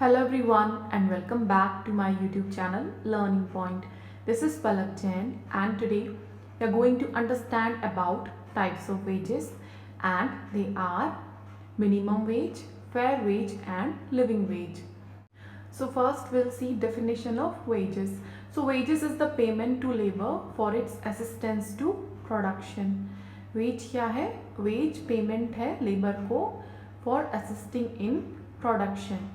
Hello everyone and welcome back to my YouTube channel Learning Point. This is Palak Jain and today we are going to understand about types of wages, and they are minimum wage, fair wage and living wage. So first we'll see definition of wages. So wages is the payment to labor for its assistance to production. Wage क्या है? Wage payment है labor को for assisting in production.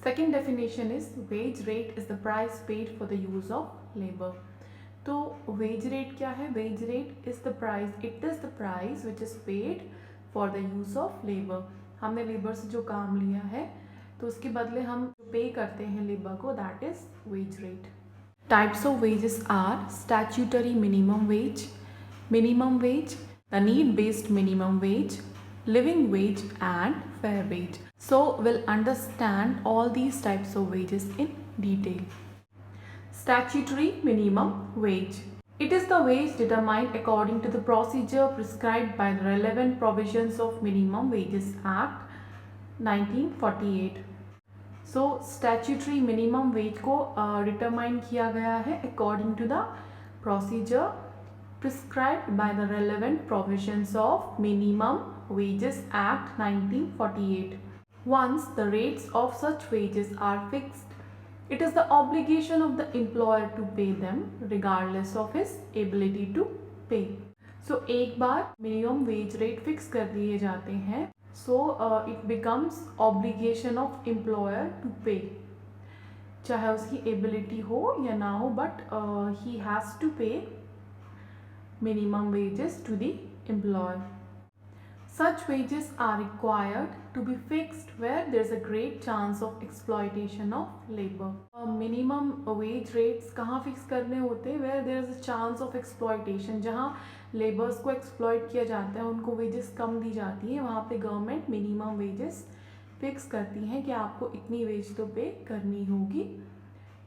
Second definition is wage rate is the price paid for the use of labor. तो wage rate क्या है? Wage rate is the price, it is the price which is paid for the use of labor. हमने labour से जो काम लिया है तो उसके बदले हम पे करते हैं लेबर को, that is wage rate. Types of wages are statutory minimum wage, the need based minimum wage, living wage and fair wage. So we'll understand all these types of wages in detail. Statutory minimum wage. It is the wage determined according to the procedure prescribed by the relevant provisions of Minimum Wages Act 1948. So statutory minimum wage को determine किया गया है according to the procedure prescribed by the relevant provisions of Minimum Wages Act 1948. Once the rates of such wages are fixed, it is the obligation of the employer to pay them regardless of his ability to pay. So एक बार minimum wage rate fix कर दिए जाते हैं, so it becomes obligation of employer to pay. चाहे उसकी ability हो या ना हो, but he has to pay minimum wages to the employer. Such wages are required to be fixed where there is a great chance of exploitation of labor. Minimum wage rates कहाँ fix करने होते हैं? Where there is a chance of exploitation, जहाँ laborers को exploit किया जाता है, उनको wages कम दी जाती है, वहाँ पे government minimum wages fix करती हैं कि आपको इतनी wage तो pay करनी होगी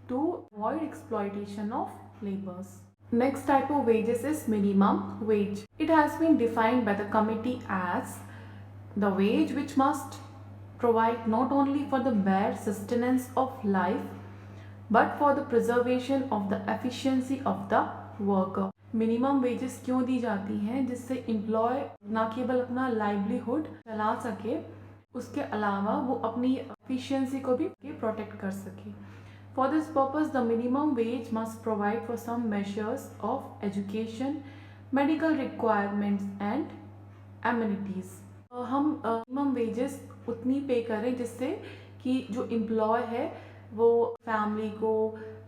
to avoid exploitation of laborers. Next type of wages is minimum wage. It has been defined by the committee as the wage which must provide not only for the bare sustenance of life but for the preservation of the efficiency of the worker. Minimum wages क्यों दी जाती हैं? जिससे employ ना केवल अपना livelihood चला सके, उसके अलावा वो अपनी एफिशिएंसी को भी प्रोटेक्ट कर सके. For this purpose, the minimum wage must provide for some measures of education, medical requirements and amenities. हम minimum wages उतनी पे करें जिससे कि जो एम्प्लॉय है वो फैमिली को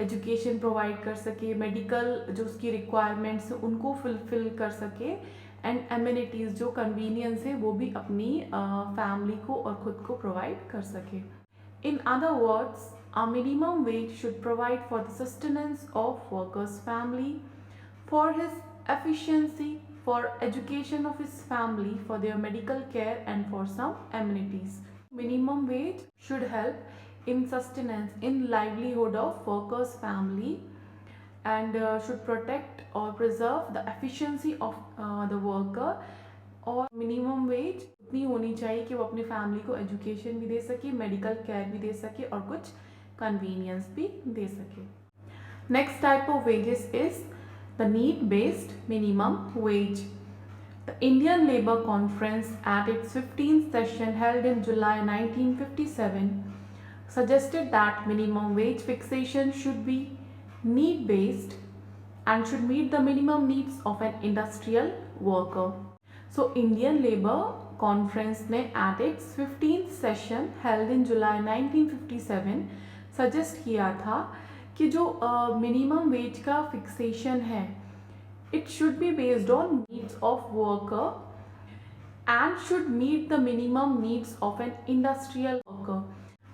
एजुकेशन प्रोवाइड कर सके, मेडिकल जो उसकी रिक्वायरमेंट्स है उनको फुलफिल कर सके, एंड एमिनिटीज़ जो कन्वीनियंस है वो भी अपनी फैमिली को और ख़ुद को प्रोवाइड कर सके. In other words, a minimum wage should provide for the sustenance of worker's family, for his efficiency, for education of his family, for their medical care and for some amenities. Minimum wage should help in sustenance, in livelihood of worker's family, and should protect or preserve the efficiency of the worker. और minimum wage उतनी होनी चाहिए कि वो अपनी family को education भी दे सके, मेडिकल केयर भी दे सके और कुछ कन्वीनियंस भी दे सके. Next type of wages is the need based minimum wage. The Indian labour conference at its 15th session held in July 1957 suggested that minimum wage fixation should be need based and should meet the minimum needs of an industrial worker. So Indian Labour Conference ने at its 15th session held in July 1957 suggest किया था कि जो minimum wage का fixation है, it should be based on needs of worker and should meet the minimum needs of an industrial worker.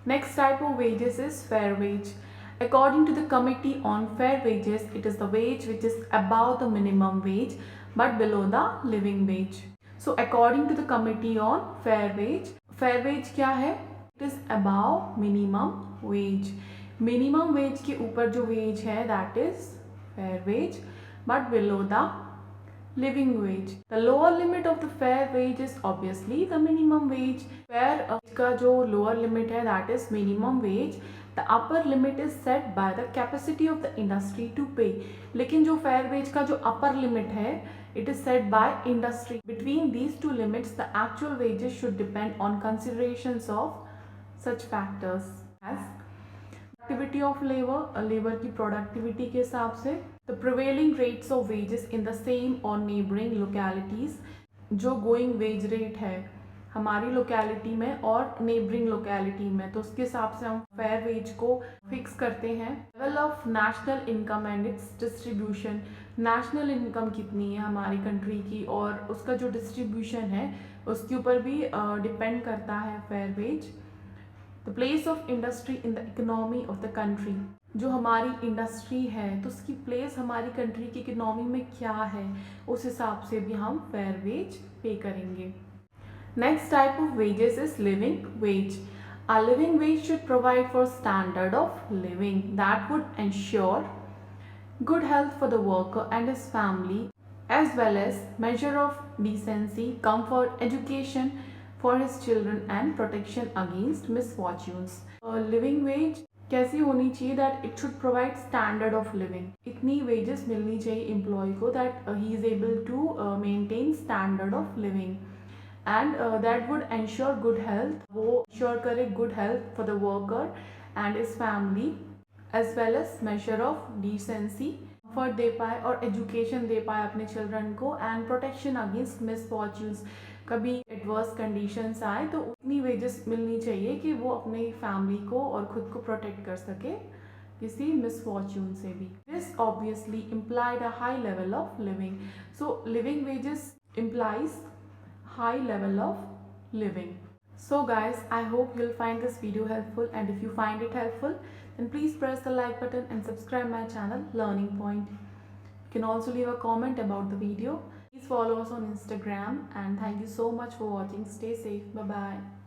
Next type of wages is fair wage. According to the Committee on Fair Wages, it is the wage which is above the minimum wage but below the living wage. So according to the Committee on fair wage क्या है? It is above minimum wage. Minimum wage के ऊपर जो wage है that is fair wage but below the living wage. The lower limit of the fair wage is obviously the minimum wage. Fair का जो lower limit है that is minimum wage. The upper limit is set by the capacity of the industry to pay. लेकिन जो fair wage का जो upper limit है it is set by industry. Between these two limits the actual wages should depend on considerations of such factors as productivity of labor, labor की productivity के हिसाब से, the prevailing rates of wages in the same or neighboring localities, जो going wage rate है हमारी locality में और neighbouring locality में, तो उसके हिसाब से हम फेयर वेज को फिक्स करते हैं. Level of national income and it's distribution, national income कितनी है हमारी कंट्री की और उसका जो डिस्ट्रीब्यूशन है उसके ऊपर भी डिपेंड करता है fair wage. The place of industry in the economy of the country, जो हमारी इंडस्ट्री है तो उसकी प्लेस हमारी कंट्री की इकोनॉमी में क्या है उस हिसाब से भी हम फेयर वेज पे करेंगे. Next type of wages is living wage. A living wage should provide for standard of living that would ensure good health for the worker and his family, as well as measure of decency, comfort, education for his children and protection against misfortunes. A living wage कैसी होनी चाहिए that it should provide standard of living. इतनी wages मिलनी चाहिए employee को that he is able to maintain standard of living. And that would ensure good health, वो ensure करे good health for the worker and his family, as well as measure of decency, comfort दे पाए और education दे पाए अपने children को, and protection against misfortunes, कभी adverse conditions आए तो उतनी wages मिलनी चाहिए कि वो अपने family को और खुद को protect कर सके किसी misfortune से भी. This obviously implied a high level of living. So living wages implies high level of living. So guys, I hope you'll find this video helpful, and if you find it helpful then please press the like button and subscribe my channel Learning Point. You can also leave a comment about the video. Please follow us on Instagram, and thank you so much for watching. Stay safe. Bye bye.